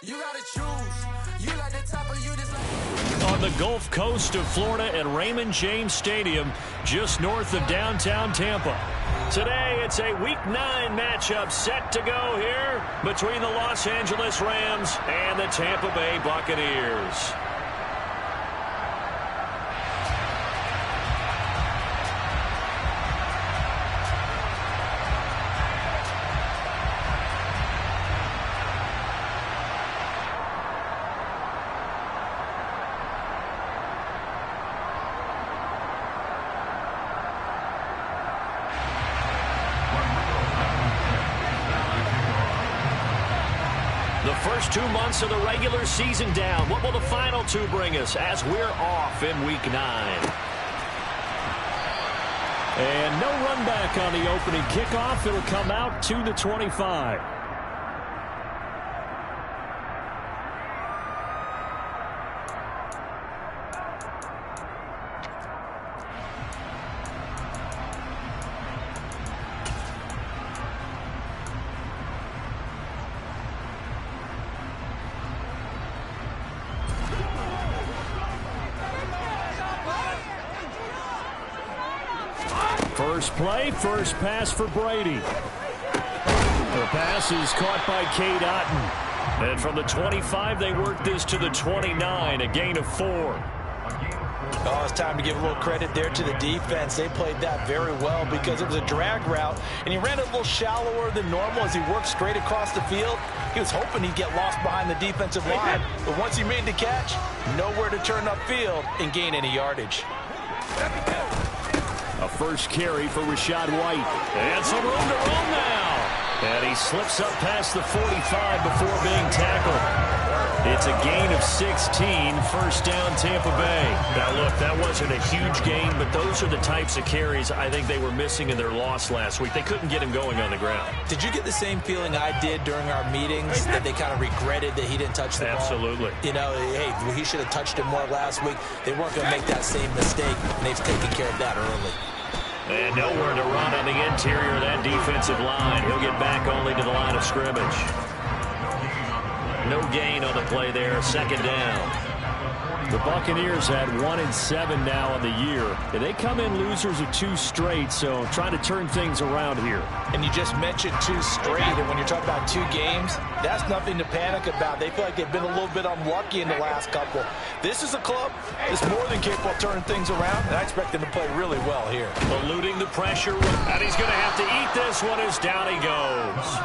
You gotta choose. You like the top of you just like... On the Gulf Coast of Florida at Raymond James Stadium, just north of downtown Tampa. Today, it's a Week 9 matchup set to go here between the Los Angeles Rams and the Tampa Bay Buccaneers. The first 2 months of the regular season down. What will the final 2 bring us as we're off in Week 9? And no run back on the opening kickoff. It'll come out to the 25. First play, first pass for Brady. The pass is caught by Cade Otton. And from the 25, they work this to the 29, a gain of 4. Oh, it's time to give a little credit there to the defense. They played that very well because it was a drag route, and he ran it a little shallower than normal as he worked straight across the field. He was hoping he'd get lost behind the defensive line, but once he made the catch, nowhere to turn upfield and gain any yardage. A first carry for Rachaad White. And some room to run now. And he slips up past the 45 before being tackled. It's a gain of 16, first down Tampa Bay. Now, look, that wasn't a huge gain, but those are the types of carries I think they were missing in their loss last week. They couldn't get him going on the ground. Did you get the same feeling I did during our meetings, that they kind of regretted that he didn't touch the ball? Absolutely. You know, hey, he should have touched it more last week. They weren't going to make that same mistake, and they've taken care of that early. And nowhere to run on the interior of that defensive line. He'll get back only to the line of scrimmage. No gain on the play there, second down. The Buccaneers had 1-7 now on the year. And they come in losers of 2 straight, so trying to turn things around here. And you just mentioned 2 straight, and when you're talking about 2 games, that's nothing to panic about. They feel like they've been a little bit unlucky in the last couple. This is a club that's more than capable of turning things around, and I expect them to play really well here. Eluding the pressure, and he's going to have to eat this one as down he goes.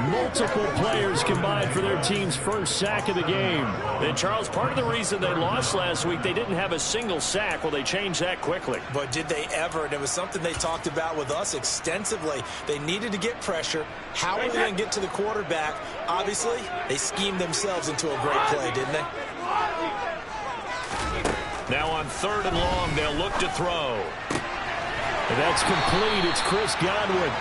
Multiple players combined for their team's first sack of the game. And Charles, part of the reason they lost last week, they didn't have a single sack. Well, they changed that quickly. But did they ever? And it was something they talked about with us extensively. They needed to get pressure. How are they going to get to the quarterback? Obviously, they schemed themselves into a great play, didn't they? Now on 3rd and long, they'll look to throw. And that's complete. It's Chris Godwin.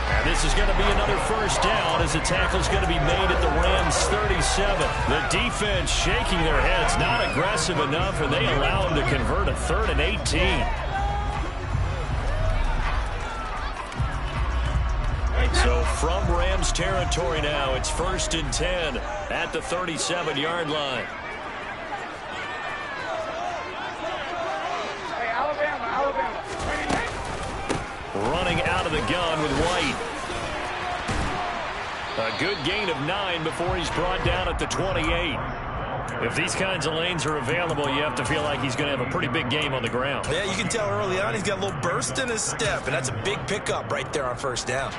And this is going to be another first down as the tackle's going to be made at the Rams' 37. The defense shaking their heads, not aggressive enough, and they allow them to convert a 3rd and 18. So from Rams territory now, it's 1st and 10 at the 37-yard line. Running out of the gun with White. A good gain of 9 before he's brought down at the 28. If these kinds of lanes are available, you have to feel like he's going to have a pretty big game on the ground. Yeah, you can tell early on he's got a little burst in his step, and that's a big pickup right there on first down.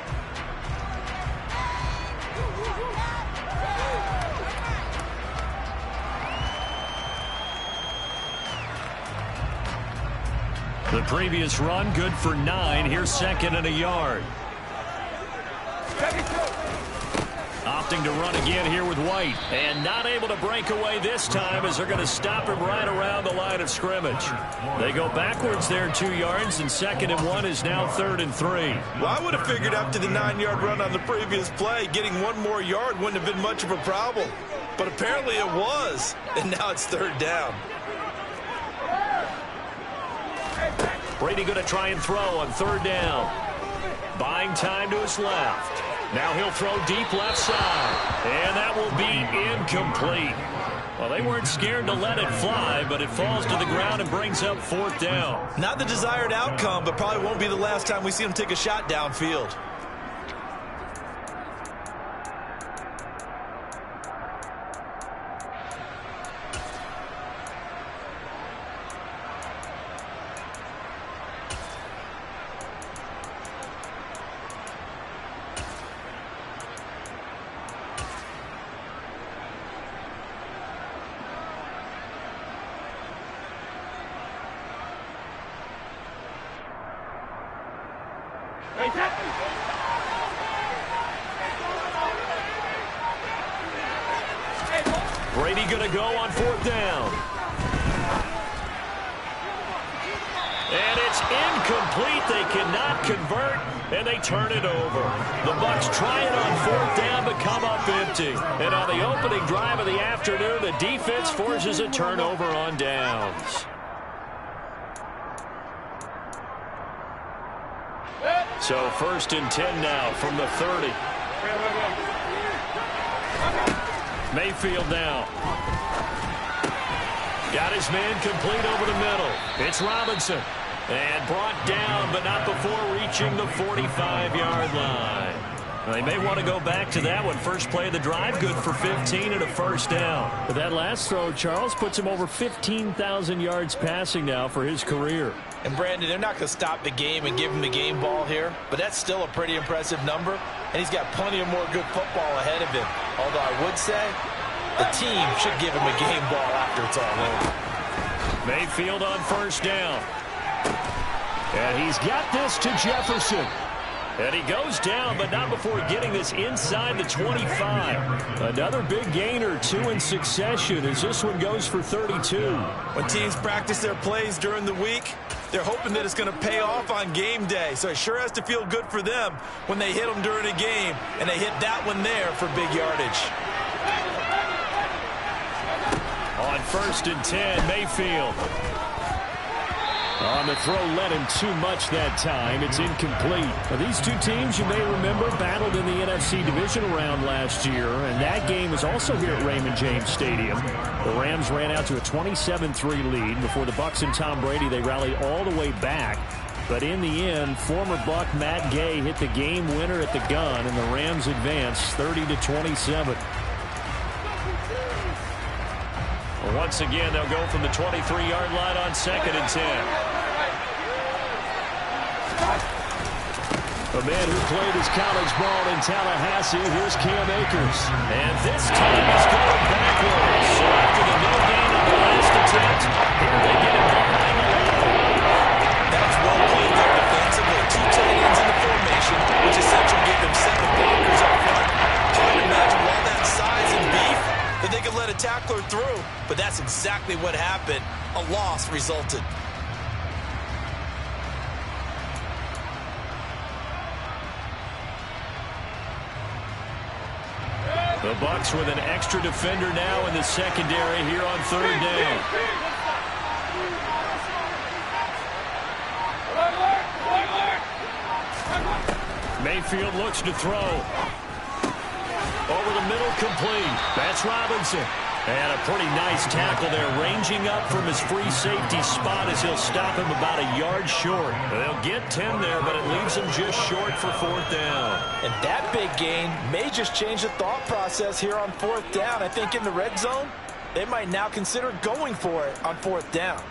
The previous run, good for 9. Here's 2nd and a yard. Opting to run again here with White. And not able to break away this time as they're going to stop him right around the line of scrimmage. They go backwards there 2 yards, and 2nd and 1 is now 3rd and 3. Well, I would have figured after the 9-yard run on the previous play, getting 1 more yard wouldn't have been much of a problem. But apparently it was, and now it's 3rd down. Brady going to try and throw on 3rd down. Buying time to his left. Now he'll throw deep left side. And that will be incomplete. Well, they weren't scared to let it fly, but it falls to the ground and brings up 4th down. Not the desired outcome, but probably won't be the last time we see him take a shot downfield. Brady going to go on 4th down. And it's incomplete. They cannot convert, and they turn it over. The Bucs try it on 4th down, but come up empty. And on the opening drive of the afternoon, the defense forces a turnover on downs. So 1st and 10 now from the 30. Mayfield now. Got his man complete over the middle. It's Robinson. And brought down, but not before reaching the 45-yard line. They may want to go back to that one. First play of the drive, good for 15 and a 1st down. But that last throw, Charles, puts him over 15,000 yards passing now for his career. And, Brandon, they're not going to stop the game and give him the game ball here, but that's still a pretty impressive number, and he's got plenty of more good football ahead of him. Although I would say the team should give him a game ball after it's all over. Mayfield on 1st down. And he's got this to Jefferson. And he goes down, but not before getting this inside the 25. Another big gain or 2 in succession as this one goes for 32. When teams practice their plays during the week, they're hoping that it's going to pay off on game day. So it sure has to feel good for them when they hit them during a game, and they hit that one there for big yardage. On 1st and 10, Mayfield. On the throw, led him too much that time. It's incomplete. Now, these two teams, you may remember, battled in the NFC divisional round last year, and that game was also here at Raymond James Stadium. The Rams ran out to a 27-3 lead. Before the Bucs and Tom Brady, they rallied all the way back. But in the end, former Buck Matt Gay hit the game winner at the gun, and the Rams advanced 30-27. Well, once again, they'll go from the 23-yard line on 2nd and 10. A man who played his college ball in Tallahassee, here's Cam Akers. And this time he's going backwards. So after the no gain on the last attempt, here they get it behind the line. That's well played there defensively. 2 tight ends in the formation, which essentially gave them 7 blockers up front. Hard to imagine all that size and beef that they could let a tackler through. But that's exactly what happened. A loss resulted. The Bucs with an extra defender now in the secondary here on 3rd down. Mayfield looks to throw. Over the middle, complete. That's Robinson. And a pretty nice tackle there, ranging up from his free safety spot as he'll stop him about a yard short. They'll get 10 there, but it leaves him just short for 4th down. And that big gain may just change the thought process here on 4th down. I think in the red zone, they might now consider going for it on 4th down.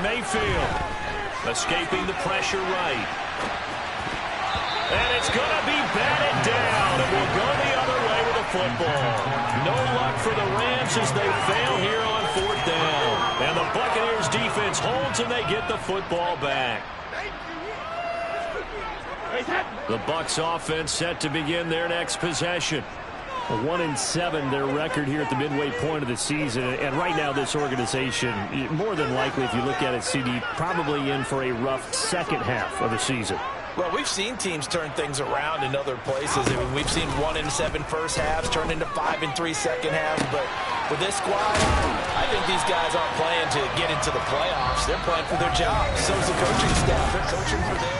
Mayfield escaping the pressure right. And it's going to be batted down, and we'll go the other way with the football. No luck for the Rams as they fail here on 4th down. And the Buccaneers defense holds, and they get the football back. The Bucs offense set to begin their next possession. 1-7 their record here at the midway point of the season, and right now this organization, more than likely if you look at it, CD, probably in for a rough second half of the season. Well, we've seen teams turn things around in other places. I mean, we've seen 1-7 first halves turn into 5-3 second halves. But with this squad, I think these guys aren't playing to get into the playoffs. They're playing for their jobs. So is the coaching staff. They're coaching for theirs.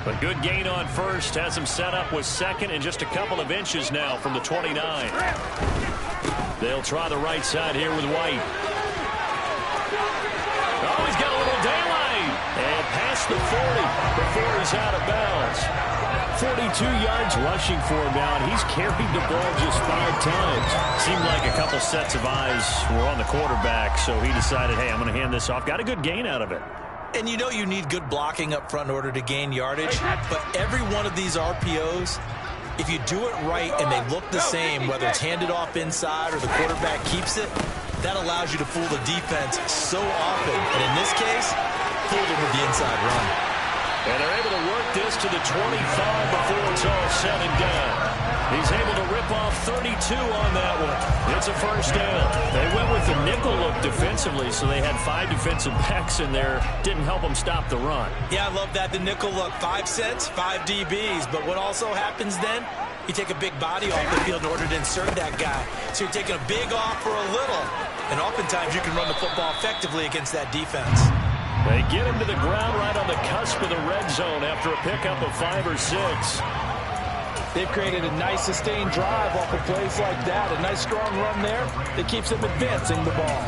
A good gain on first has him set up with second and just a couple of inches now from the 29. They'll try the right side here with White. Oh, he's got a little daylight. And past the 40 before he's out of bounds. 42 yards rushing for him now, and he's carried the ball just 5 times. Seemed like a couple sets of eyes were on the quarterback, so he decided, hey, I'm going to hand this off. Got a good gain out of it. And you know you need good blocking up front in order to gain yardage. But every one of these RPOs, if you do it right and they look the same, whether it's handed off inside or the quarterback keeps it, that allows you to fool the defense so often. And in this case, fooled them with the inside run. And they're able to work this to the 25 before it's all said and done. He's able to rip off 32 on that one. It's a first down. They went with the nickel look defensively, so they had 5 defensive backs in there. Didn't help them stop the run. Yeah, I love that. The nickel look, 5 cents, 5 DBs. But what also happens then, you take a big body off the field in order to insert that guy. So you're taking a big off for a little. And oftentimes you can run the football effectively against that defense. They get him to the ground right on the cusp of the red zone after a pickup of 5 or 6. They've created a nice sustained drive off of plays like that. A nice strong run there that keeps them advancing the ball.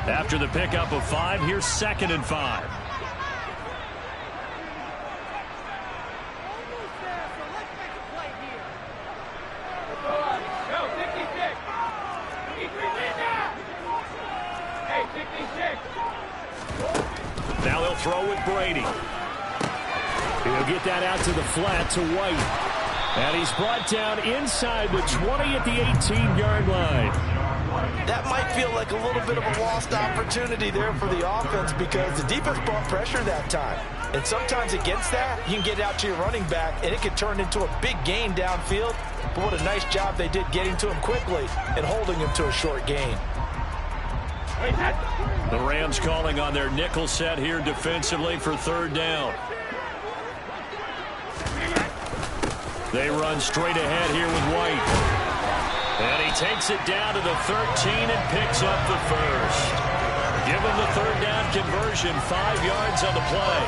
After the pickup of 5, here's 2nd and 5. Now they'll throw with Brady. He'll get that out to the flat to White. And he's brought down inside the 20 at the 18-yard line. That might feel like a little bit of a lost opportunity there for the offense because the defense brought pressure that time. And sometimes against that, you can get out to your running back, and it can turn into a big gain downfield. But what a nice job they did getting to him quickly and holding him to a short gain. The Rams calling on their nickel set here defensively for 3rd down. They run straight ahead here with White. And he takes it down to the 13 and picks up the first. Give him the 3rd down conversion, 5 yards on the play.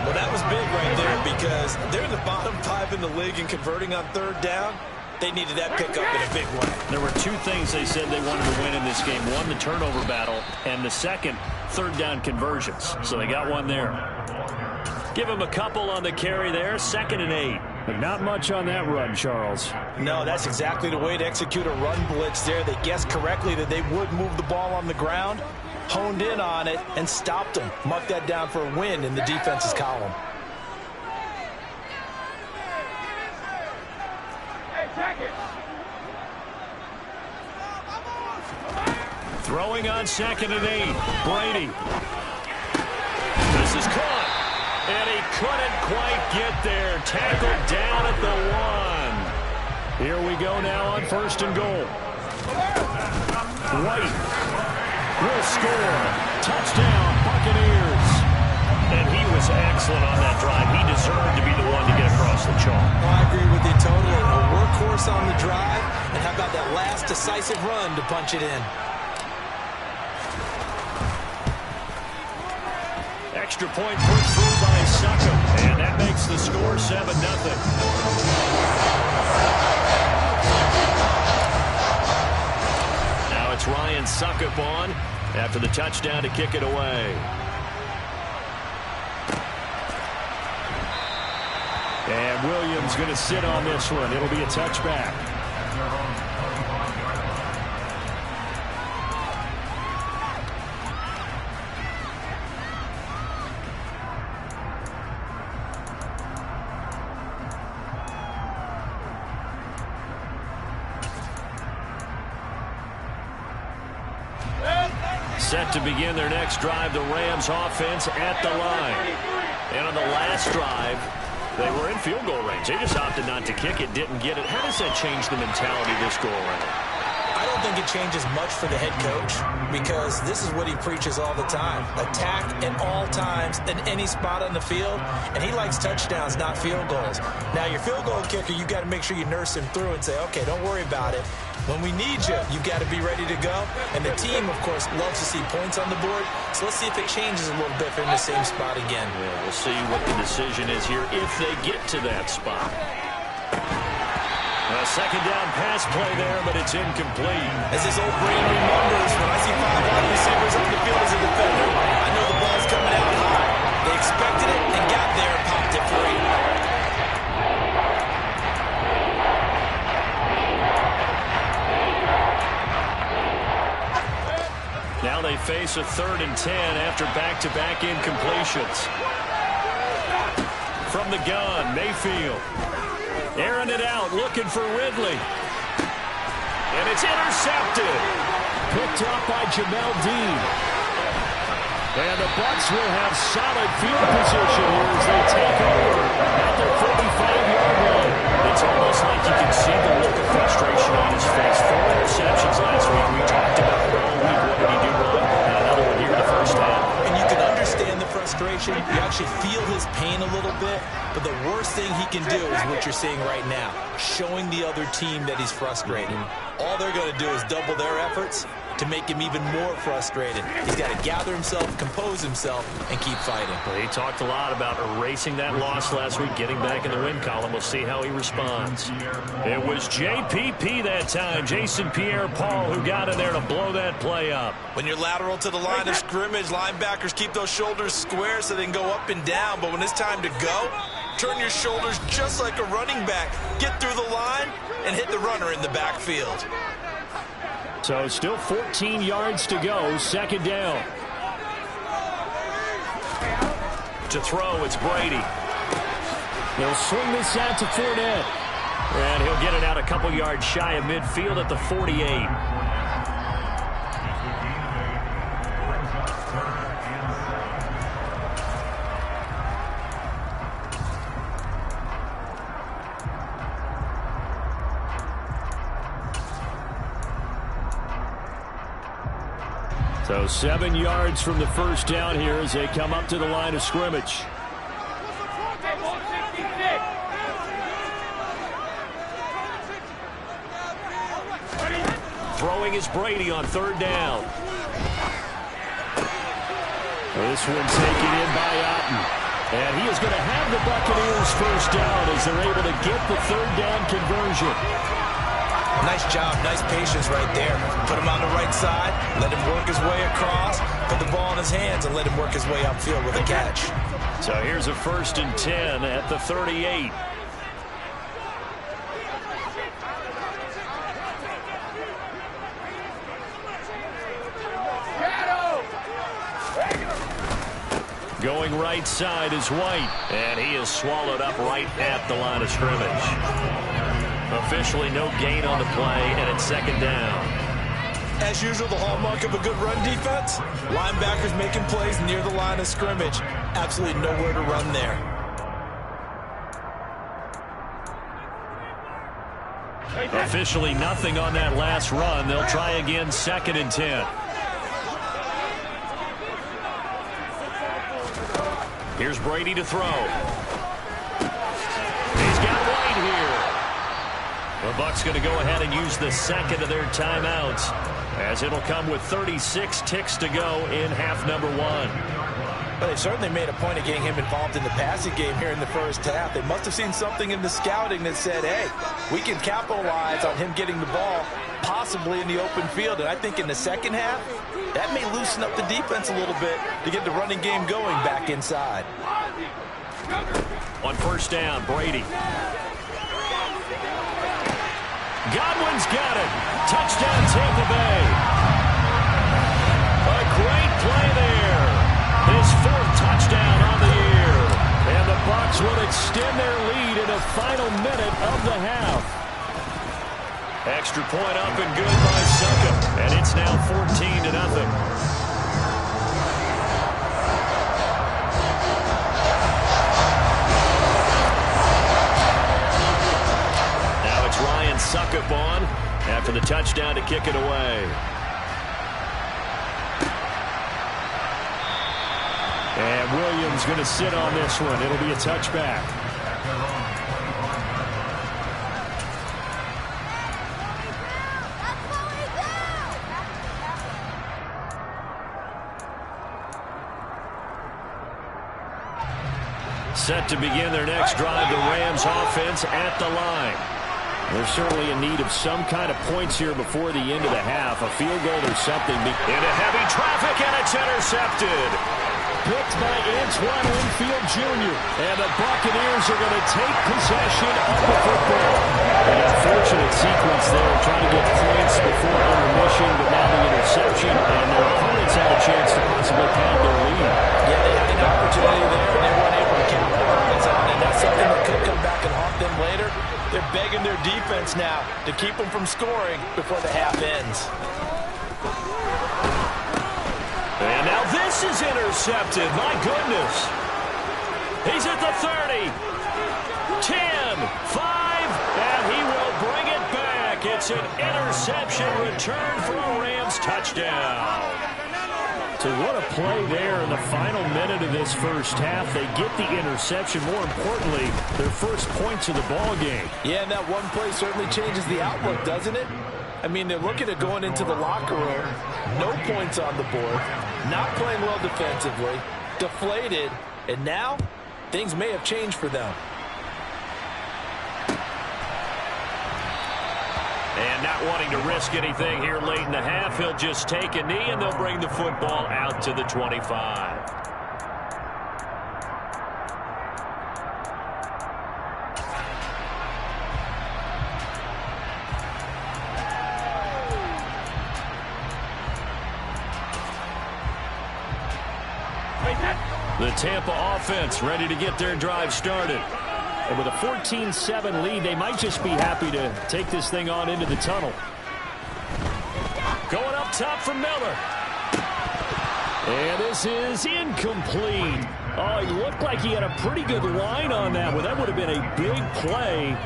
Well, that was big right there because they're in the bottom 5 in the league in converting on 3rd down. They needed that pickup in a big way. There were 2 things they said they wanted to win in this game. One, the turnover battle, and the second, 3rd down conversions. So they got one there. Give him a couple on the carry there, 2nd and 8. But not much on that run, Charles. No, that's exactly the way to execute a run blitz there. They guessed correctly that they would move the ball on the ground, honed in on it, and stopped them. Mark that down for a win in the defense's column. Throwing on 2nd and 8. Brady. This is caught. And he couldn't quite get there. Tackled down at the 1. Here we go now on 1st and goal. White will score. Touchdown, Buccaneers. And he was excellent on that drive. He deserved to be the one to get across the chalk. Oh, I agree with you totally. A workhorse on the drive. And how about that last decisive run to punch it in? Extra point put through by Suckup, and that makes the score 7-0. Now it's Ryan Suckup on after the touchdown to kick it away. And Williams going to sit on this one. It'll be a touchback. Set to begin their next drive, the Rams offense at the line. And on the last drive, they were in field goal range. They just opted not to kick it, didn't get it. How does that change the mentality this go around? I don't think it changes much for the head coach because this is what he preaches all the time. Attack at all times in any spot on the field, and he likes touchdowns, not field goals. Now, your field goal kicker, you got to make sure you nurse him through and say, okay, don't worry about it. When we need you, you've got to be ready to go. And the team, of course, loves to see points on the board. So let's see if it changes a little bit if they're in the same spot again. Yeah, we'll see what the decision is here if they get to that spot. A second down pass play there, but it's incomplete. As this old brain remembers, when I see 5 wide receivers on the field as a defender, I know the ball's coming out high. They expected it and got there and popped it free. Now they face a 3rd and 10 after back-to-back incompletions. From the gun, Mayfield. Airing it out, looking for Ridley. And it's intercepted. Picked up by Jamel Dean. And the Bucs will have solid field position here as they take over at their 45-yard line. It's almost like you can see the look of frustration on his face. 4 interceptions last week. We talked about it all week. What did he do wrong? And another one here in the first half. And you can understand the frustration. You actually feel his pain a little bit. But the worst thing he can do is what you're seeing right now, showing the other team that he's frustrated. All they're going to do is double their efforts to make him even more frustrated. He's got to gather himself, compose himself, and keep fighting. Well, he talked a lot about erasing that loss last week, getting back in the win column. We'll see how he responds. It was JPP that time, Jason Pierre-Paul, who got in there to blow that play up. When you're lateral to the line of scrimmage, linebackers keep those shoulders square so they can go up and down. But when it's time to go, turn your shoulders just like a running back. Get through the line and hit the runner in the backfield. So still 14 yards to go, second down. To throw, it's Brady. He'll swing this out to Fournette. And he'll get it out a couple yards shy of midfield at the 48. So 7 yards from the first down here as they come up to the line of scrimmage. Throwing is Brady on 3rd down. This one taken in by Otten. And he is going to have the Buccaneers first down as they're able to get the 3rd down conversion. Nice job, nice patience right there. Put him on the right side, let him work his way across, put the ball in his hands, and let him work his way upfield with a catch. So here's a 1st and 10 at the 38. Going right side is White, and he is swallowed up right at the line of scrimmage. Officially no gain on the play, and it's 2nd down. As usual, the hallmark of a good run defense, linebackers making plays near the line of scrimmage. Absolutely nowhere to run there. Officially nothing on that last run. They'll try again, 2nd and 10. Here's Brady to throw. He's got White here. The Bucs going to go ahead and use the 2nd of their timeouts as it'll come with 36 ticks to go in half number 1. Well, they certainly made a point of getting him involved in the passing game here in the first half. They must have seen something in the scouting that said, hey, we can capitalize on him getting the ball possibly in the open field. And I think in the second half, that may loosen up the defense a little bit to get the running game going back inside. On 1st down, Brady. Godwin's got it. Touchdown, Tampa Bay. A great play there. His 4th touchdown on the year. And the Bucs will extend their lead in the final minute of the half. Extra point up and good by Suckup. And it's now 14-0. kick it away. And Williams going to sit on this one. It'll be a touchback. Set to begin their next drive, the Rams offense at the line. They're certainly in need of some kind of points here before the end of the half. A field goal or something. Into heavy traffic, and it's intercepted. Picked by Antoine Winfield Jr. And the Buccaneers are going to take possession of the football. An unfortunate sequence there, trying to get points before intermission, but now the interception, and their opponents had a chance to possibly pad their lead. Yeah, they had an opportunity there, and they weren't able to capitalize on it. And that's something that could come back and haunt them later. They're begging their defense now to keep them from scoring before the half ends. And now this is intercepted. My goodness. He's at the 30. 10, 5, and he will bring it back. It's an interception return for a Rams touchdown. So what a play there in the final minute of this first half. They get the interception. More importantly, their first points of the ball game. Yeah, and that one play certainly changes the outlook, doesn't it? I mean, they're looking at going into the locker room. No points on the board. Not playing well defensively. Deflated. And now, things may have changed for them. And not wanting to risk anything here late in the half, he'll just take a knee, and they'll bring the football out to the 25. The Tampa offense ready to get their drive started. And with a 14-7 lead, they might just be happy to take this thing on into the tunnel. Going up top from Miller. And this is incomplete. Oh, he looked like he had a pretty good line on that one. That would have been a big play,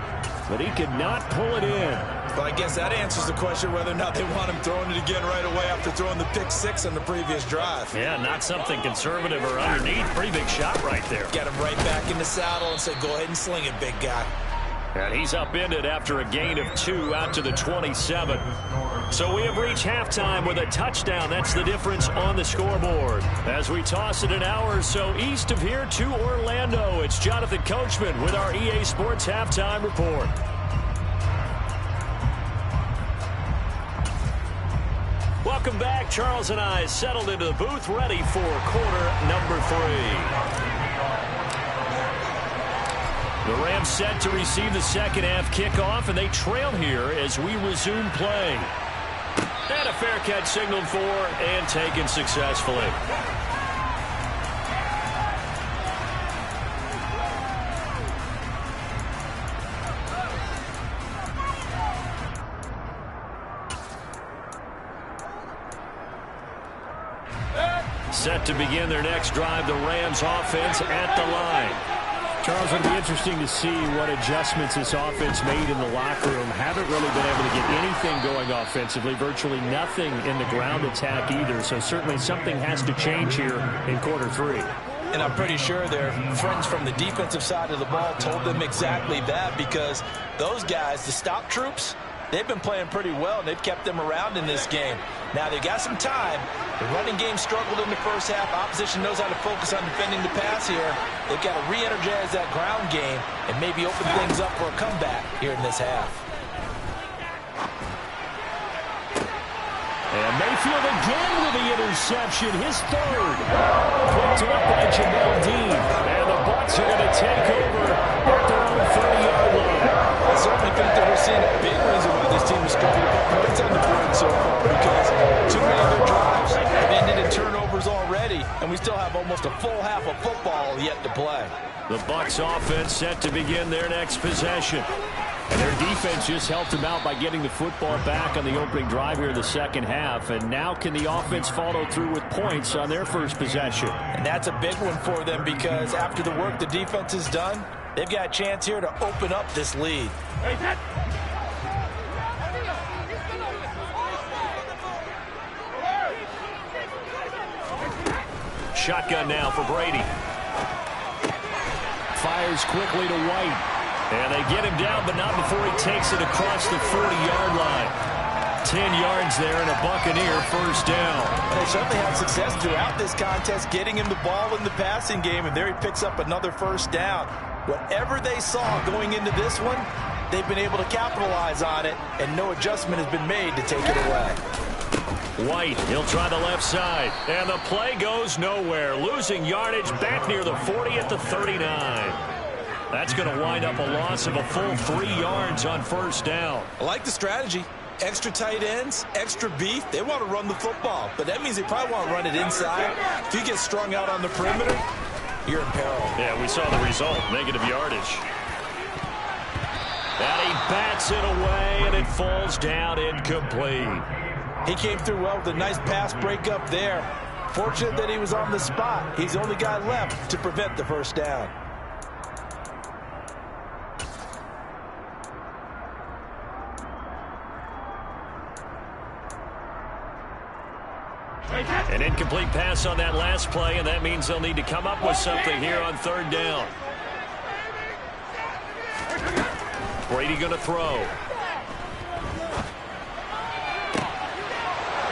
but he could not pull it in. Well, I guess that answers the question whether or not they want him throwing it again right away after throwing the pick six on the previous drive. Yeah, not something conservative or underneath. Pretty big shot right there. Got him right back in the saddle and said, go ahead and sling it, big guy. And he's upended after a gain of 2 out to the 27. So we have reached halftime with a touchdown. That's the difference on the scoreboard. As we toss it an hour or so east of here to Orlando, it's Jonathan Coachman with our EA Sports Halftime Report. Welcome back. Charles and I settled into the booth, ready for quarter number 3. The Rams set to receive the second half kickoff, and they trail here as we resume play. And a fair catch signaled for and taken successfully. Set to begin their next drive, the Rams offense at the line. Charles, it'll be interesting to see what adjustments this offense made in the locker room. Haven't really been able to get anything going offensively, virtually nothing in the ground attack either. So certainly something has to change here in quarter 3. And I'm pretty sure their friends from the defensive side of the ball told them exactly that, because those guys, the stop troops, they've been playing pretty well, and they've kept them around in this game. Now, they've got some time. The running game struggled in the first half. Opposition knows how to focus on defending the pass here. They've got to re-energize that ground game and maybe open things up for a comeback here in this half. And Mayfield again with the interception, his third. Picked up by Jamel Dean. And the Bucs are going to take over at their own 30-yard line. I certainly think that we're seeing a big reason why this team is struggling to put points on the board so far, because too many of their drives have ended in turnovers already, and we still have almost a full half of football yet to play. The Bucs offense set to begin their next possession. And their defense just helped them out by getting the football back on the opening drive here in the second half. And now can the offense follow through with points on their first possession? And that's a big one for them, because after the work the defense has done, they've got a chance here to open up this lead. Shotgun now for Brady. Fires quickly to White. And they get him down, but not before he takes it across the 40-yard line. 10 yards there and a Buccaneer first down. They certainly had success throughout this contest getting him the ball in the passing game, and there he picks up another first down. Whatever they saw going into this one, they've been able to capitalize on it, and no adjustment has been made to take it away. White, he'll try the left side, and the play goes nowhere. Losing yardage back near the 40 at the 39. That's going to wind up a loss of a full 3 yards on first down. I like the strategy. Extra tight ends, extra beef. They want to run the football, but that means they probably want to run it inside. If you get strung out on the perimeter, you're in peril. Yeah, we saw the result, negative yardage. And he bats it away, and it falls down incomplete. He came through well with a nice pass breakup there. Fortunate that he was on the spot. He's the only guy left to prevent the first down. An incomplete pass on that last play, and that means they'll need to come up with something here on third down. Brady going to throw.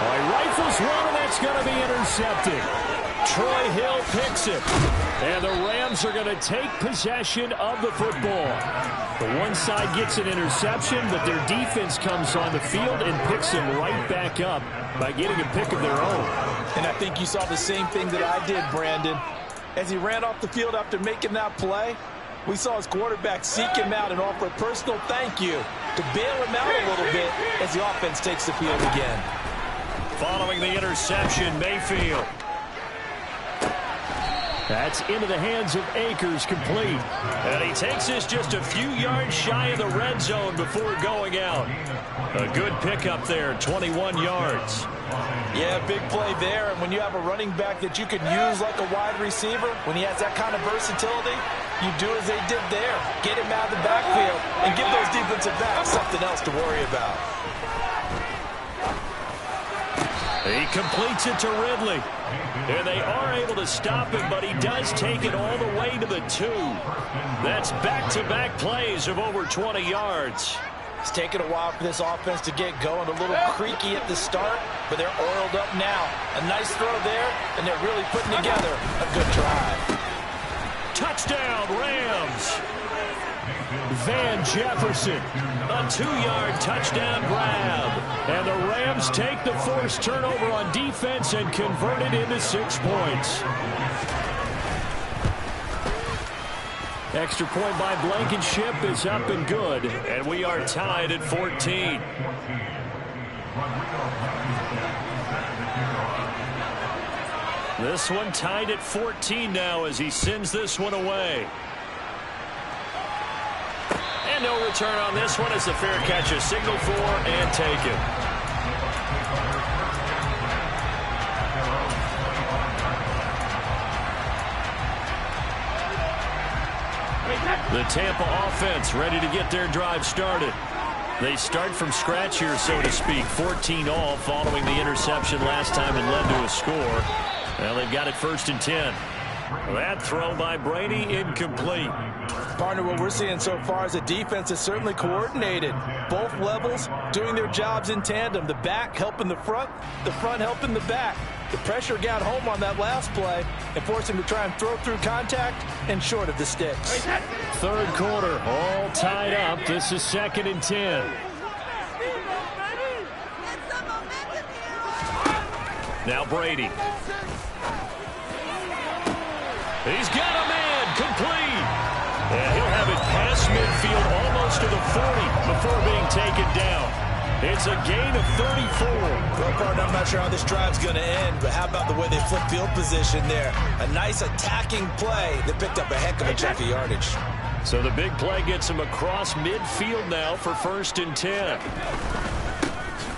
Oh, he rifles one, and that's going to be intercepted. Troy Hill picks it. And the Rams are going to take possession of the football. The one side gets an interception, but their defense comes on the field and picks them right back up by getting a pick of their own. And I think you saw the same thing that I did, Brandon. As he ran off the field after making that play, we saw his quarterback seek him out and offer a personal thank you to bail him out a little bit as the offense takes the field again. Following the interception, Mayfield. That's into the hands of Akers, complete. And he takes this just a few yards shy of the red zone before going out. A good pickup there, 21 yards. Yeah, big play there. And when you have a running back that you can use like a wide receiver, when he has that kind of versatility, you do as they did there. Get him out of the backfield and give those defensive backs something else to worry about. He completes it to Ridley. And they are able to stop him, but he does take it all the way to the 2. That's back-to-back plays of over 20 yards. It's taken a while for this offense to get going. A little creaky at the start, but they're oiled up now. A nice throw there, and they're really putting together a good drive. Touchdown, Rams. Van Jefferson, a 2-yard touchdown grab. And the Rams take the forced turnover on defense and convert it into 6 points. Extra point by Blankenship is up and good. And we are tied at 14. This one tied at 14 now as he sends this one away. And no return on this one as the fair catch is signaled for and taken. The Tampa offense ready to get their drive started. They start from scratch here, so to speak. 14 all following the interception last time and led to a score. Well, they've got it 1st and 10. That throw by Brady incomplete. Partner, what we're seeing so far is a defense that's certainly coordinated. Both levels doing their jobs in tandem. The back helping the front helping the back. The pressure got home on that last play and forced him to try and throw through contact and short of the sticks. Third quarter, all tied up. This is 2nd and 10. Now Brady. He's got a man complete. And he'll have it past midfield almost to the 40 before being taken down. It's a gain of 34. Well, partner, I'm not sure how this drive's going to end, but how about the way they flip field position there? A nice attacking play that picked up a heck of a chunk of yardage. So the big play gets him across midfield now for 1st and 10.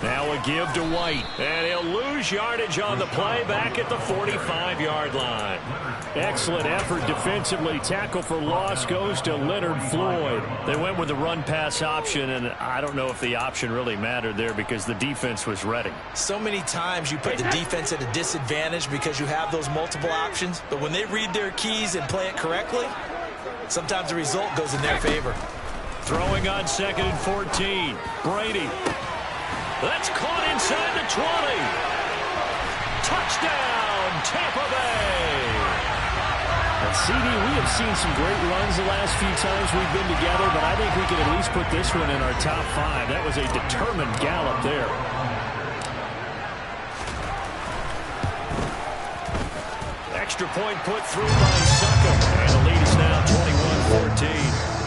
Now a give to White, and he'll lose yardage on the play back at the 45-yard line. Excellent effort defensively. Tackle for loss goes to Leonard Floyd. They went with the run-pass option, and I don't know if the option really mattered there because the defense was ready. So many times you put the defense at a disadvantage because you have those multiple options, but when they read their keys and play it correctly, sometimes the result goes in their favor. Throwing on 2nd and 14. Brady. That's caught inside the 20. Touchdown, Tampa Bay. And CD, we have seen some great runs the last few times we've been together, but I think we can at least put this one in our top 5. That was a determined gallop there. Extra point put through by Suckup, and the lead is now 21-14.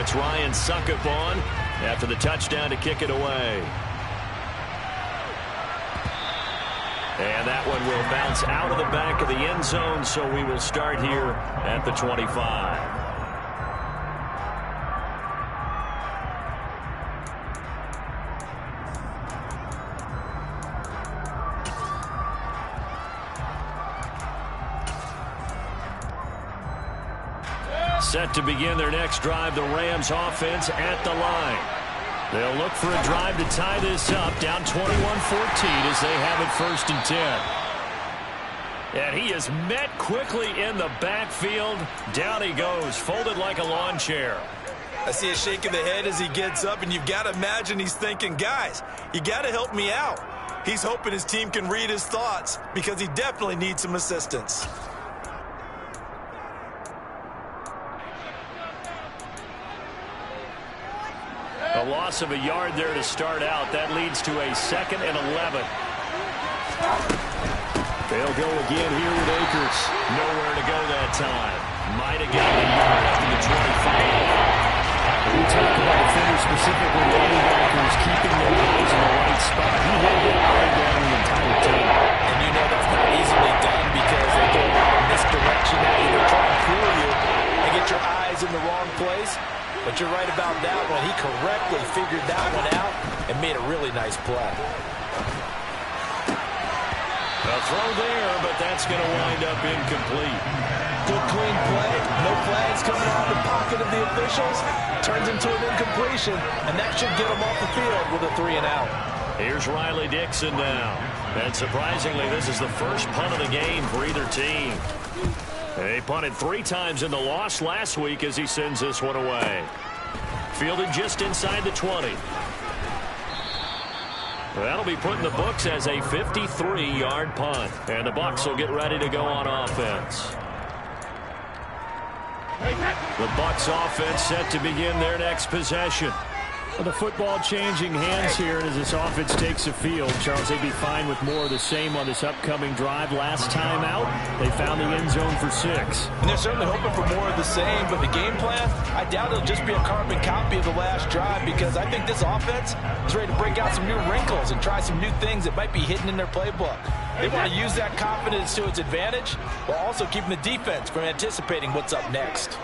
It's Ryan Suckup on after the touchdown to kick it away. And that one will bounce out of the back of the end zone, so we will start here at the 25. Set to begin their next drive, the Rams offense at the line. They'll look for a drive to tie this up, down 21-14 as they have it 1st and 10. And he is met quickly in the backfield. Down he goes, folded like a lawn chair. I see a shake of the head as he gets up, and you've got to imagine he's thinking, guys, you got to help me out. He's hoping his team can read his thoughts because he definitely needs some assistance. A loss of a yard there to start out. That leads to a 2nd and 11. They'll go again here with Akers. Nowhere to go that time. Might have gotten a yard up to the 25. We talk about defenders, specifically linebackers, keeping their eyes in the right spot. He held that right down the entire team. And you know that's not easily done because they go in this direction at you. They're trying to fool you and get your eyes in the wrong place. But you're right about that one. He correctly figured that one out and made a really nice play. A throw there, but that's going to wind up incomplete. Good clean play. No flags coming out of the pocket of the officials. Turns into an incompletion, and that should get him off the field with a 3 and out. Here's Riley Dixon now. And surprisingly, this is the first punt of the game for either team. They punted 3 times in the loss last week as he sends this one away. Fielded just inside the 20. That'll be put in the books as a 53-yard punt. And the Bucs will get ready to go on offense. The Bucs offense set to begin their next possession. Well, the football changing hands here, and as this offense takes the field, Charles, they'd be fine with more of the same on this upcoming drive. Last time out, they found the end zone for 6. And they're certainly hoping for more of the same, but the game plan, I doubt it'll just be a carbon copy of the last drive because I think this offense is ready to break out some new wrinkles and try some new things that might be hidden in their playbook. They want to use that confidence to its advantage while also keeping the defense from anticipating what's up next.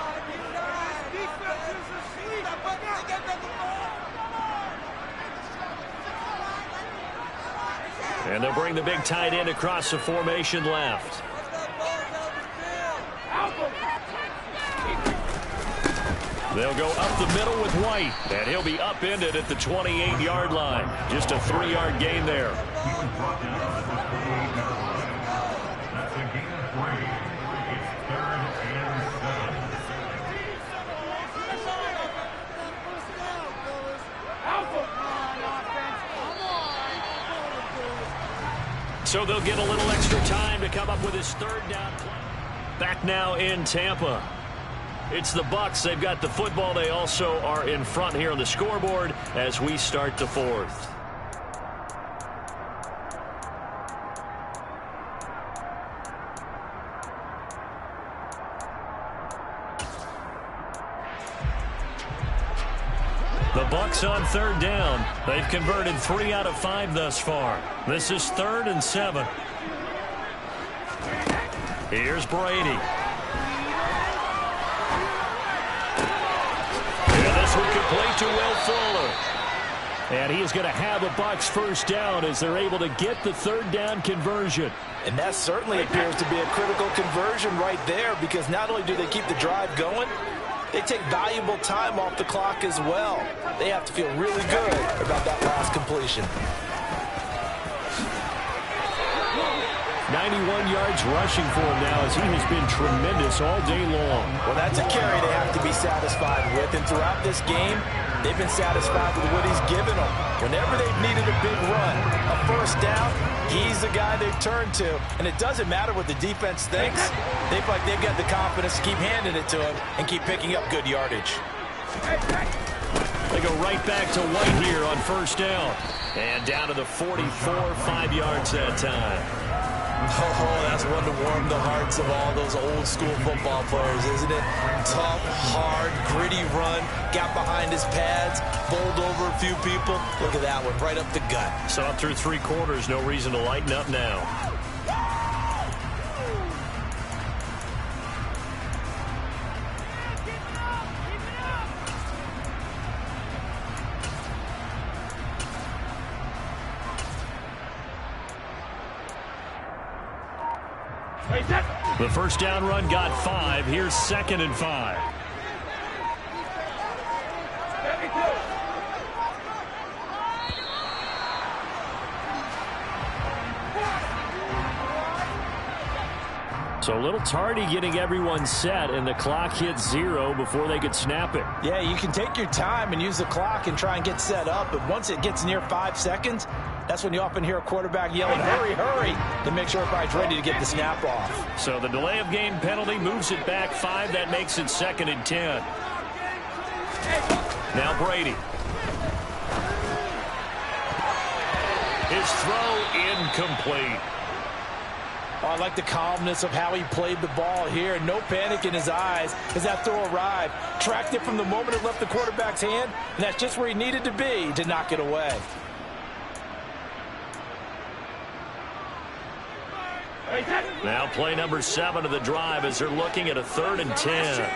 And they'll bring the big tight end across the formation left. They'll go up the middle with White, and he'll be upended at the 28-yard line. Just a 3-yard gain there. So they'll get a little extra time to come up with his 3rd down play. Back now in Tampa. It's the Bucs. They've got the football. They also are in front here on the scoreboard as we start the 4th. The Bucs on 3rd down. They've converted 3 out of 5 thus far. This is 3rd and 7. Here's Brady. And this one complete to Will Fuller. And he is going to have the Bucs first down as they're able to get the third down conversion. And that certainly appears to be a critical conversion right there, because not only do they keep the drive going, they take valuable time off the clock as well. They have to feel really good about that last completion. 91 yards rushing for him now as he has been tremendous all day long. Well, that's a carry they have to be satisfied with. And throughout this game, they've been satisfied with what he's given them. Whenever they've needed a big run, a first down, he's the guy they've turned to. And it doesn't matter what the defense thinks. They feel like they've got the confidence to keep handing it to him and keep picking up good yardage. They go right back to White here on first down. And down to the 44, 5 yards that time. Oh, that's one to warm the hearts of all those old school football players, isn't it? Tough, hard, gritty run, got behind his pads, bowled over a few people. Look at that one, right up the gut. Saw through 3 quarters, no reason to lighten up now. The first down run got 5. Here's 2nd and 5. So a little tardy getting everyone set, and the clock hits 0 before they could snap it. Yeah, you can take your time and use the clock and try and get set up, but once it gets near 5 seconds, that's when you often hear a quarterback yelling, hurry, hurry, to make sure everybody's ready to get the snap off. So the delay of game penalty moves it back 5. That makes it 2nd and 10. Now Brady. His throw incomplete. Oh, I like the calmness of how he played the ball here. No panic in his eyes as that throw arrived. Tracked it from the moment it left the quarterback's hand, and that's just where he needed to be to knock it away. Now play number 7 of the drive as they're looking at a 3rd and 10.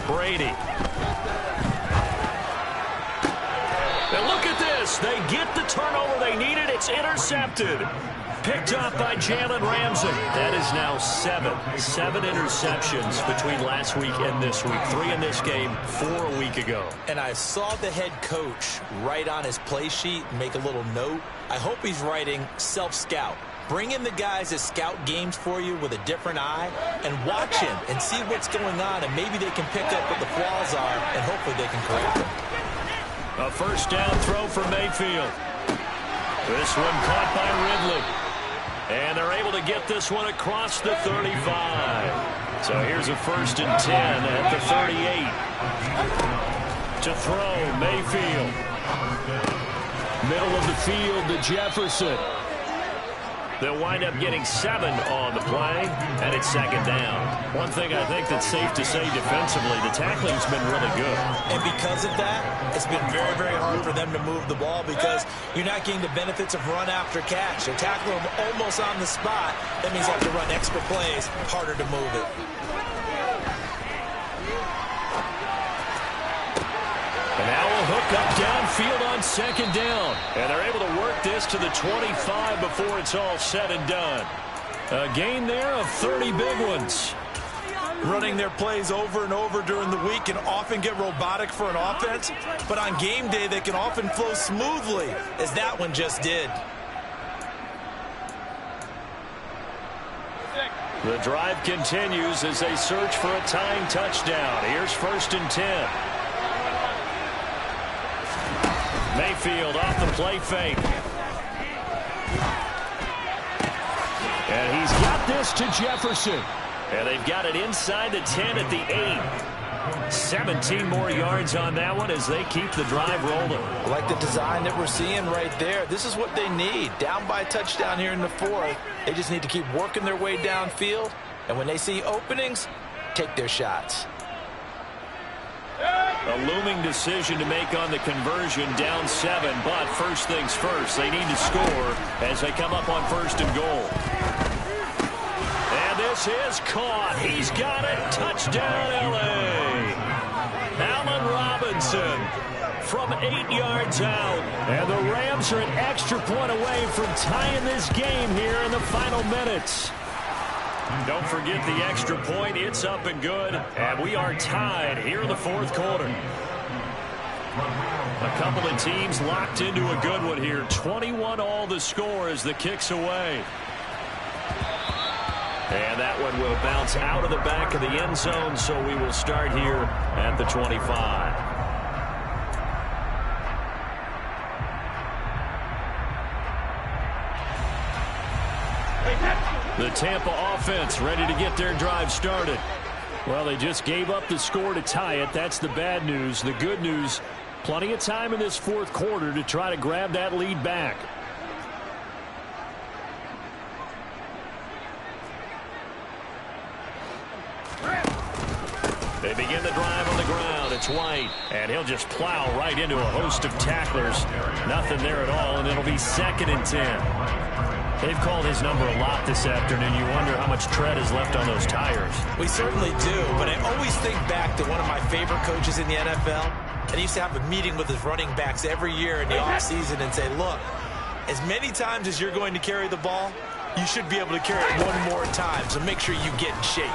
Brady. And look at this. They get the turnover they needed. It's intercepted. Picked off by Jalen Ramsey. That is now 7 interceptions between last week and this week. 3 in this game, 4 a week ago. And I saw the head coach write on his play sheet, make a little note. I hope he's writing self-scout. Bring in the guys that scout games for you with a different eye and watch him and see what's going on, and maybe they can pick up what the flaws are, and hopefully they can correct them. A first down throw for Mayfield. This one caught by Ridley. And they're able to get this one across the 35. So here's a 1st and 10 at the 38. To throw, Mayfield. Middle of the field to Jefferson. They'll wind up getting 7 on the play, and it's 2nd down. One thing I think that's safe to say defensively, the tackling's been really good. And because of that, it's been very, very hard for them to move the ball because you're not getting the benefits of run after catch. They're tackling them almost on the spot. That means you have to run extra plays, harder to move it. And now a hook up downfield on 2nd down. And they're able to work this to the 25 before it's all said and done. A gain there of 30 big ones. Running their plays over and over during the week can often get robotic for an offense, but on game day they can often flow smoothly, as that one just did. The drive continues as they search for a tying touchdown. Here's 1st and 10. Mayfield off the play fake. And he's got this to Jefferson. And they've got it inside the 10 at the 8. 17 more yards on that one as they keep the drive rolling. I like the design that we're seeing right there. This is what they need. Down by a touchdown here in the fourth. They just need to keep working their way downfield. And when they see openings, take their shots. A looming decision to make on the conversion, down 7. But first things first, they need to score as they come up on 1st and goal. And this is caught. He's got it. Touchdown, L.A. Allen Robinson from 8 yards out. And the Rams are an extra point away from tying this game here in the final minutes. Don't forget the extra point. It's up and good. And we are tied here in the 4th quarter. A couple of teams locked into a good one here. 21 all the score as the kick's away. And that one will bounce out of the back of the end zone, so we will start here at the 25. The Tampa offense ready to get their drive started. Well, they just gave up the score to tie it. That's the bad news. The good news, plenty of time in this 4th quarter to try to grab that lead back. They begin the drive on the ground. It's White, and he'll just plow right into a host of tacklers. Nothing there at all, and it'll be 2nd and 10. They've called his number a lot this afternoon. You wonder how much tread is left on those tires. We certainly do, but I always think back to one of my favorite coaches in the NFL. And he used to have a meeting with his running backs every year in the offseason and say, look, as many times as you're going to carry the ball, you should be able to carry it one more time, so make sure you get in shape.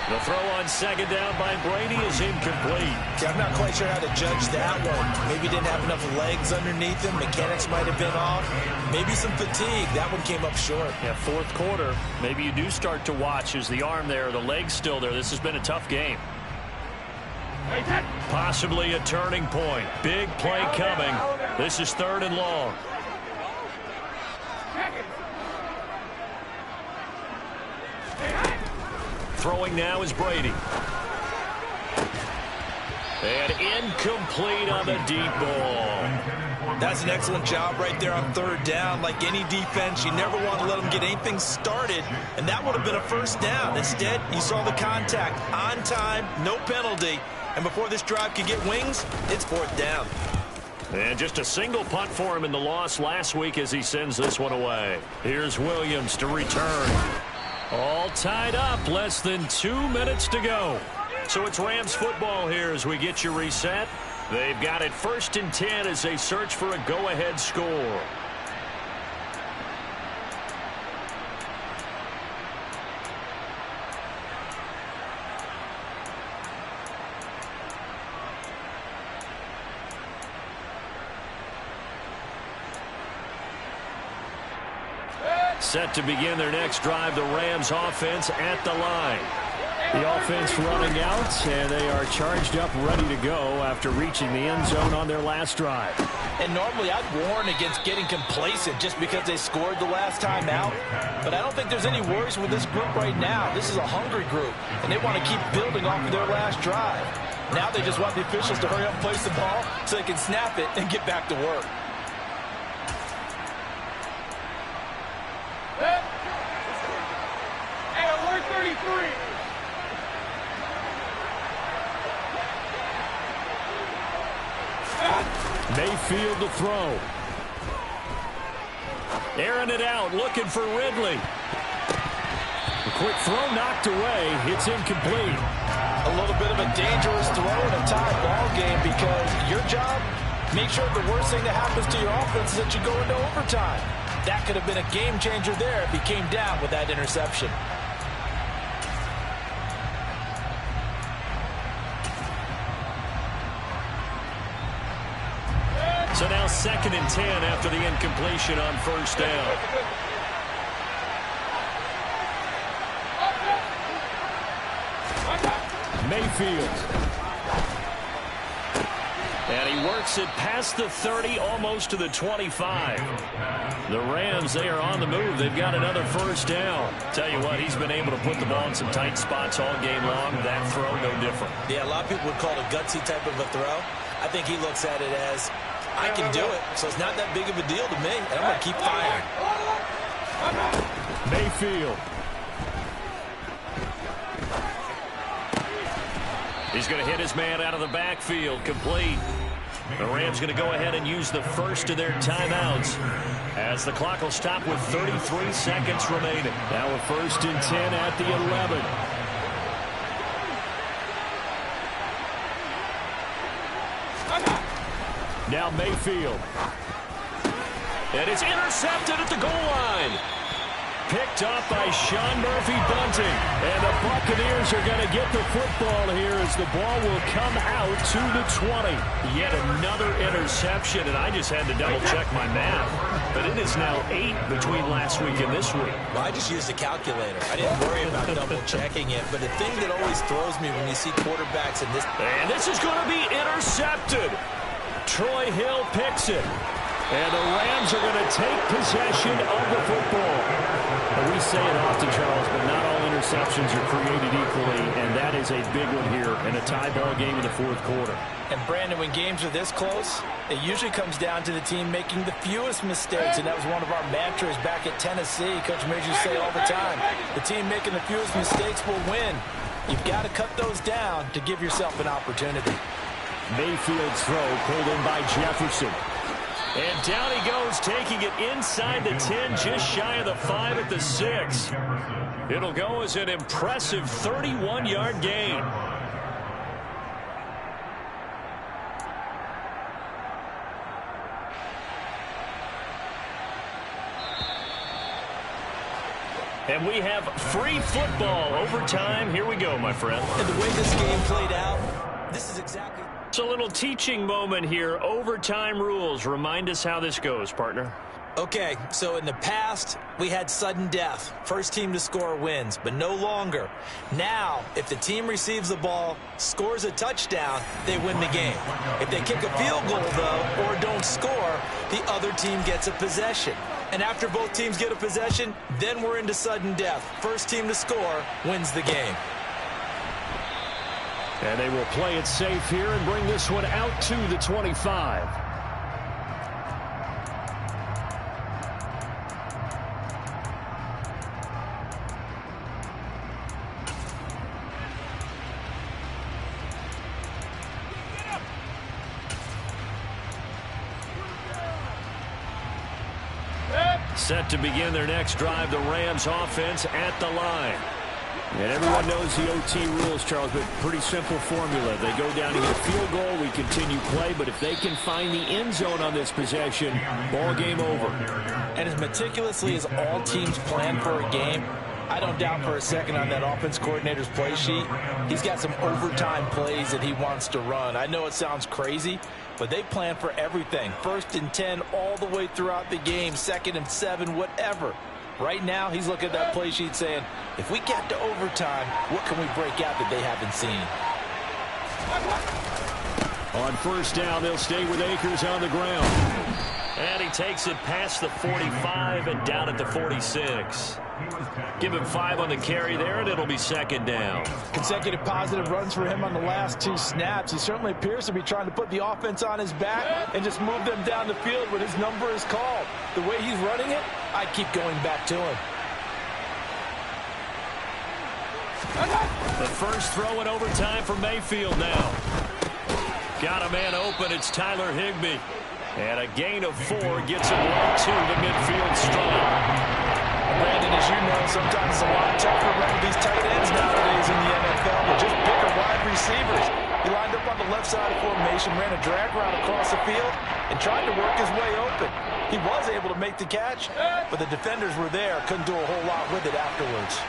The throw on 2nd down by Brady is incomplete. See, I'm not quite sure how to judge that one. Maybe he didn't have enough legs underneath him. Mechanics might have been off. Maybe some fatigue. That one came up short. Yeah, 4th quarter. Maybe you do start to watch. Is the arm there, the leg's still there? This has been a tough game. Possibly a turning point. Big play coming. This is 3rd and long. Throwing now is Brady. And incomplete on the deep ball. That's an excellent job right there on 3rd down. Like any defense, you never want to let them get anything started, and that would have been a 1st down. Instead, you saw the contact on time, no penalty, and before this drive could get wings, it's 4th down. And just a single punt for him in the loss last week as he sends this one away. Here's Williams to return. All tied up, less than 2 minutes to go. So it's Rams football here as we get you reset. They've got it 1st and 10 as they search for a go-ahead score. Set to begin their next drive, the Rams offense at the line. The offense running out, and they are charged up, ready to go after reaching the end zone on their last drive. And normally I'd warn against getting complacent just because they scored the last time out. But I don't think there's any worries with this group right now. This is a hungry group, and they want to keep building off of their last drive. Now they just want the officials to hurry up and place the ball so they can snap it and get back to work. Hey, alert 33. Mayfield to throw. Airing it out, looking for Ridley. A quick throw knocked away. It's incomplete. A little bit of a dangerous throw in a tie ball game because your job, make sure the worst thing that happens to your offense is that you go into overtime. That could have been a game changer there if he came down with that interception. So now 2nd and 10 after the incompletion on 1st down. Mayfield. And he works it past the 30, almost to the 25. The Rams, they are on the move. They've got another first down. Tell you what, he's been able to put the ball in some tight spots all game long. That throw, no different. Yeah, a lot of people would call it a gutsy type of a throw. I think he looks at it as, I can do it, so it's not that big of a deal to me, and I'm going to keep firing. Mayfield. He's going to hit his man out of the backfield, complete. The Rams going to go ahead and use the first of their timeouts as the clock will stop with 33 seconds remaining. Now a 1st and 10 at the 11. Now Mayfield. And it's intercepted at the goal line. Picked up by Sean Murphy-Bunting. And the Buccaneers are going to get the football here as the ball will come out to the 20. Yet another interception, and I just had to double-check my math. But it is now 8 between last week and this week. Well, I just used a calculator. I didn't worry about double-checking it. But the thing that always throws me when you see quarterbacks in this... And this is going to be intercepted. Troy Hill picks it. And the Rams are going to take possession of the football. And we say it often, Charles, but not all interceptions are created equally, and that is a big one here in a tie ball game in the 4th quarter. And, Brandon, when games are this close, it usually comes down to the team making the fewest mistakes, and that was one of our mantras back at Tennessee. Coach Major used to say all the time, the team making the fewest mistakes will win. You've got to cut those down to give yourself an opportunity. Mayfield's throw pulled in by Jefferson. And down he goes, taking it inside the 10, just shy of the 5 at the 6. It'll go as an impressive 31-yard gain. And we have free football overtime. Here we go, my friend. And the way this game played out, this is exactly... It's a little teaching moment here. Overtime rules. Remind us how this goes, partner. Okay, so in the past, we had sudden death. First team to score wins, but no longer. Now, if the team receives the ball, scores a touchdown, they win the game. If they kick a field goal, though, or don't score, the other team gets a possession. And after both teams get a possession, then we're into sudden death. First team to score wins the game. And they will play it safe here and bring this one out to the 25. Set to begin their next drive, the Rams offense at the line. And everyone knows the OT rules, Charles, but pretty simple formula. They go down to get a field goal, we continue play, but if they can find the end zone on this possession, ball game over. And as meticulously as all teams plan for a game, I don't doubt for a second on that offense coordinator's play sheet, he's got some overtime plays that he wants to run. I know it sounds crazy, but they plan for everything. 1st and 10 all the way throughout the game, 2nd and 7, whatever. Right now, he's looking at that play sheet saying, if we get to overtime, what can we break out that they haven't seen? On 1st down, they'll stay with Akers on the ground. And he takes it past the 45 and down at the 46. Give him 5 on the carry there, and it'll be 2nd down. Consecutive positive runs for him on the last 2 snaps. He certainly appears to be trying to put the offense on his back and just move them down the field when his number is called. The way he's running it, I keep going back to him. The first throw in overtime for Mayfield now. Got a man open. It's Tyler Higbee. And a gain of 4 gets him right to the midfield stripe. Brandon, as you know, sometimes it's a lot tougher running these tight ends nowadays in the NFL, but just bigger wide receivers. He lined up on the left side of formation, ran a drag route across the field, and tried to work his way open. He was able to make the catch, but the defenders were there, couldn't do a whole lot with it afterwards.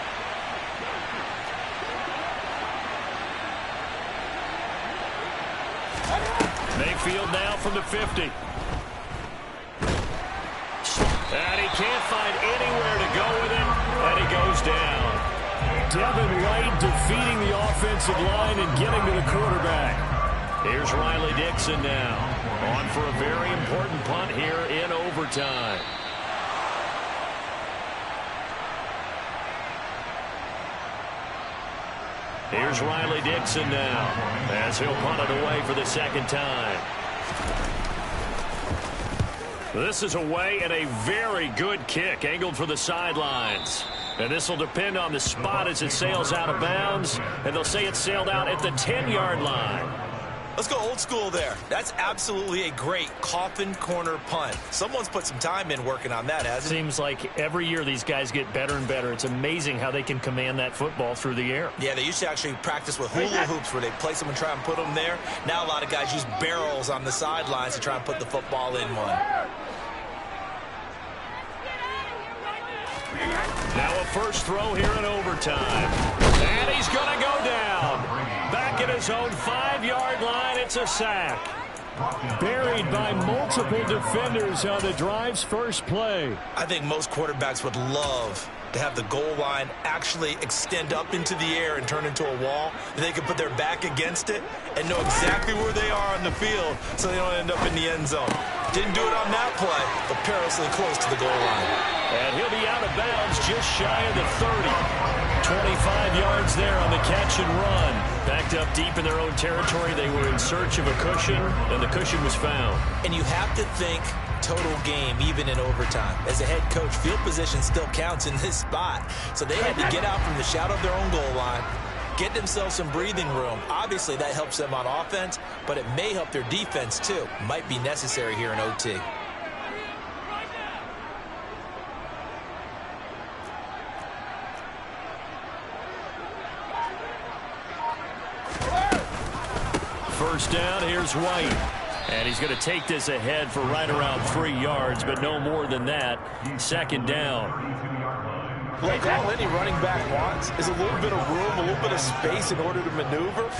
Mayfield now from the 50. And he can't find anywhere to go with it, and he goes down. Devin White defeating the offensive line and getting to the quarterback. Here's Riley Dixon now. On for a very important punt here in overtime. Here's Riley Dixon now, as he'll punt it away for the second time. This is away and a very good kick, angled for the sidelines. And this will depend on the spot as it sails out of bounds, and they'll say it sailed out at the 10-yard line. Let's go old school there. That's absolutely a great coffin corner punt. Someone's put some time in working on that, hasn't it? Seems like every year these guys get better and better. It's amazing how they can command that football through the air. Yeah, they used to actually practice with hula hoops where they place them and try and put them there. Now a lot of guys use barrels on the sidelines to try and put the football in one. Now a first throw here in overtime. And he's going to go down. Back at his own 5-yard line, it's a sack. Buried by multiple defenders on the drive's first play. I think most quarterbacks would love to have the goal line actually extend up into the air and turn into a wall. They can put their back against it and know exactly where they are on the field so they don't end up in the end zone. Didn't do it on that play, but perilously close to the goal line. And he'll be out of bounds just shy of the 30. 25 yards there on the catch and run. Backed up deep in their own territory. They were in search of a cushion, and the cushion was found. And you have to think total game, even in overtime. As a head coach, field position still counts in this spot. So they had to get out from the shadow of their own goal line, get themselves some breathing room. Obviously, that helps them on offense, but it may help their defense, too. Might be necessary here in OT. First down, here's White. And he's going to take this ahead for right around 3 yards, but no more than that. Second down. Look, all any running back wants is a little bit of room, a little bit of space in order to maneuver.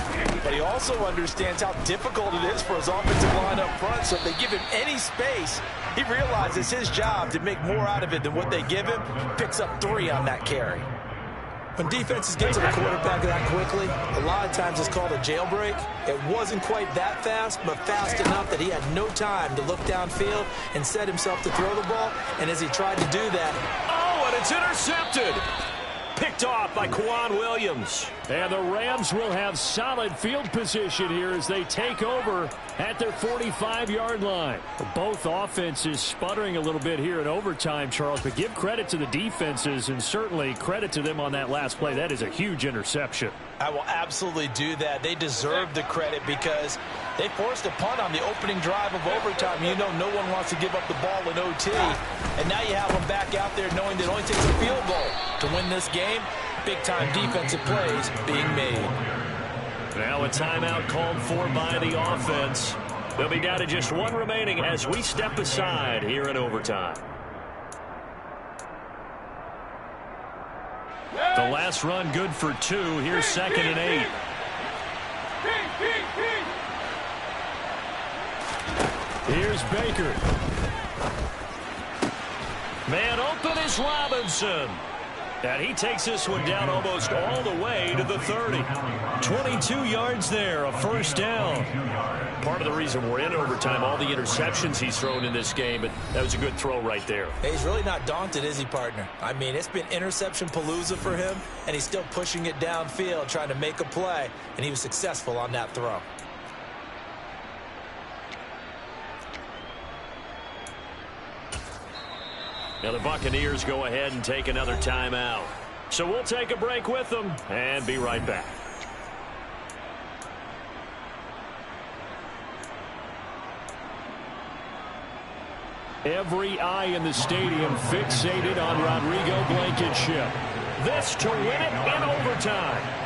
But he also understands how difficult it is for his offensive line up front. So if they give him any space, he realizes his job to make more out of it than what they give him. Picks up 3 on that carry. When defenses get to the quarterback that quickly, a lot of times it's called a jailbreak. It wasn't quite that fast, but fast enough that he had no time to look downfield and set himself to throw the ball. And as he tried to do that... Oh, and it's intercepted! Picked off by Quan Williams. And the Rams will have solid field position here as they take over at their 45-yard line. Both offenses sputtering a little bit here in overtime, Charles, but give credit to the defenses and certainly credit to them on that last play. That is a huge interception. I will absolutely do that. They deserve the credit because they forced a punt on the opening drive of overtime. You know no one wants to give up the ball in OT. And now you have them back out there knowing that it only takes a field goal to win this game. Big-time defensive plays being made. Now a timeout called for by the offense. They'll be down to just 1 remaining as we step aside here in overtime. The last run good for 2. Here's 2nd and 8. Here's Baker. Man open is Robinson. And he takes this one down almost all the way to the 30. 22 yards there, a first down. Part of the reason we're in overtime, all the interceptions he's thrown in this game, but that was a good throw right there. Hey, he's really not daunted, is he, partner? I mean, it's been interception palooza for him, and he's still pushing it downfield, trying to make a play, and he was successful on that throw. Now the Buccaneers go ahead and take another timeout. So we'll take a break with them and be right back. Every eye in the stadium fixated on Rodrigo Blankenship. This to win it in overtime.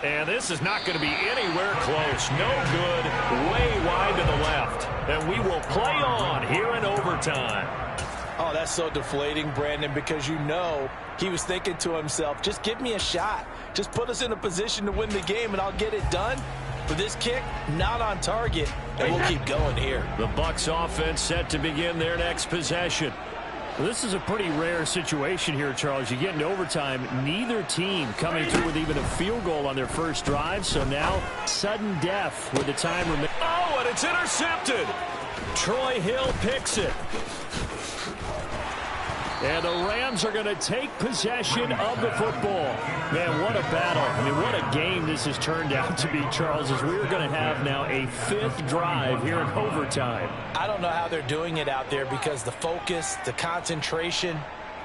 And this is not going to be anywhere close. No good. Way wide to the left. And we will play on here in overtime. Oh, that's so deflating, Brandon, because you know he was thinking to himself, just give me a shot. Just put us in a position to win the game and I'll get it done. With this kick, not on target, and we'll keep going here. The Bucs offense set to begin their next possession. Well, this is a pretty rare situation here, Charles. You get into overtime, neither team coming through with even a field goal on their first drive. So now, sudden death with the time remaining. Oh, and it's intercepted. Troy Hill picks it. And the Rams are going to take possession of the football. Man, what a battle. I mean, what a game this has turned out to be, Charles, as we're going to have now a 5th drive here in overtime. I don't know how they're doing it out there because the focus, the concentration,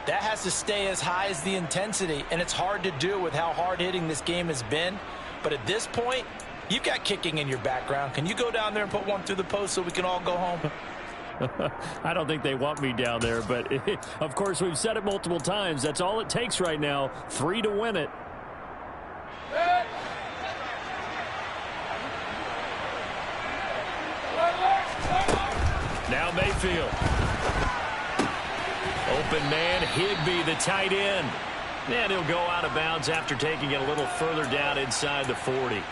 that has to stay as high as the intensity, and it's hard to do with how hard-hitting this game has been. But at this point, you've got kicking in your background. Can you go down there and put one through the post so we can all go home? I don't think they want me down there, but of course we've said it multiple times. That's all it takes right now, 3 to win it. Now Mayfield. Open man, Higbee, the tight end. And he'll go out of bounds after taking it a little further down inside the 40.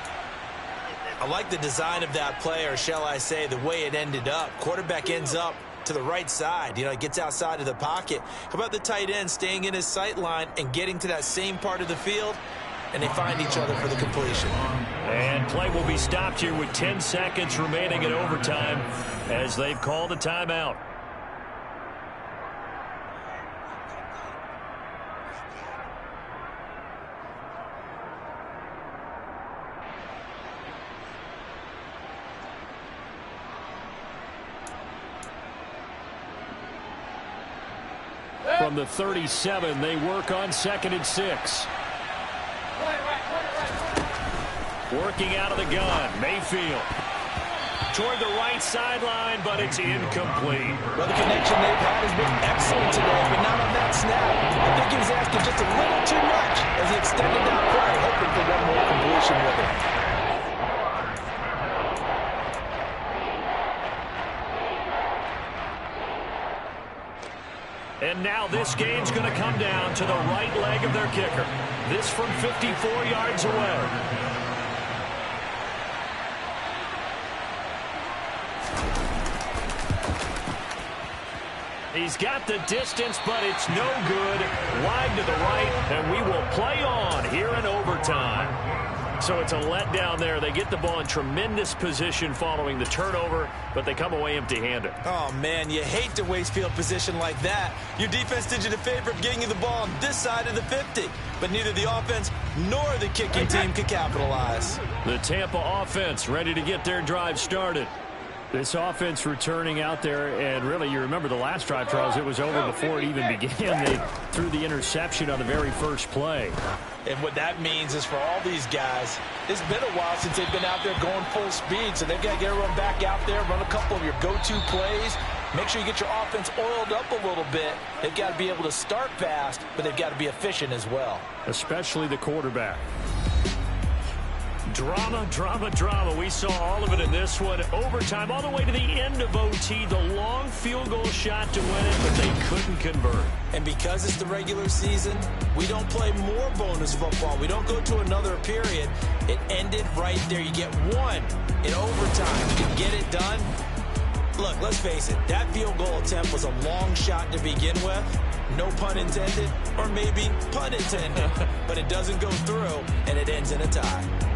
I like the design of that play, or shall I say the way it ended up. Quarterback ends up to the right side. You know, it gets outside of the pocket. How about the tight end staying in his sight line and getting to that same part of the field? And they find each other for the completion. And play will be stopped here with 10 seconds remaining in overtime as they've called a timeout. From the 37, they work on 2nd and 6. Working out of the gun, Mayfield. Toward the right sideline, but it's incomplete. Well, the connection they've had has been excellent today, but not on that snap. I think he was asking just a little too much as he extended that play, hoping for one more completion with it. And now this game's going to come down to the right leg of their kicker. This from 54 yards away. He's got the distance, but it's no good. Wide to the right, and we will play on here in overtime. So it's a letdown there. They get the ball in tremendous position following the turnover, but they come away empty-handed. Oh, man, you hate to waste field position like that. Your defense did you the favor of getting you the ball on this side of the 50, but neither the offense nor the kicking team could capitalize. The Tampa offense ready to get their drive started. This offense returning out there, and really, you remember the last drive, Charles, it was over before it even began. They threw the interception on the very first play. And what that means is for all these guys, it's been a while since they've been out there going full speed, so they've got to get everyone back out there, run a couple of your go-to plays, make sure you get your offense oiled up a little bit. They've got to be able to start fast, but they've got to be efficient as well. Especially the quarterback. Drama, drama, drama. We saw all of it in this one. Overtime, all the way to the end of OT. The long field goal shot to win it, but they couldn't convert. And because it's the regular season, we don't play more bonus football. We don't go to another period. It ended right there. You get one in overtime. You can get it done. Look, let's face it. That field goal attempt was a long shot to begin with. No pun intended, or maybe pun intended. But it doesn't go through, and it ends in a tie.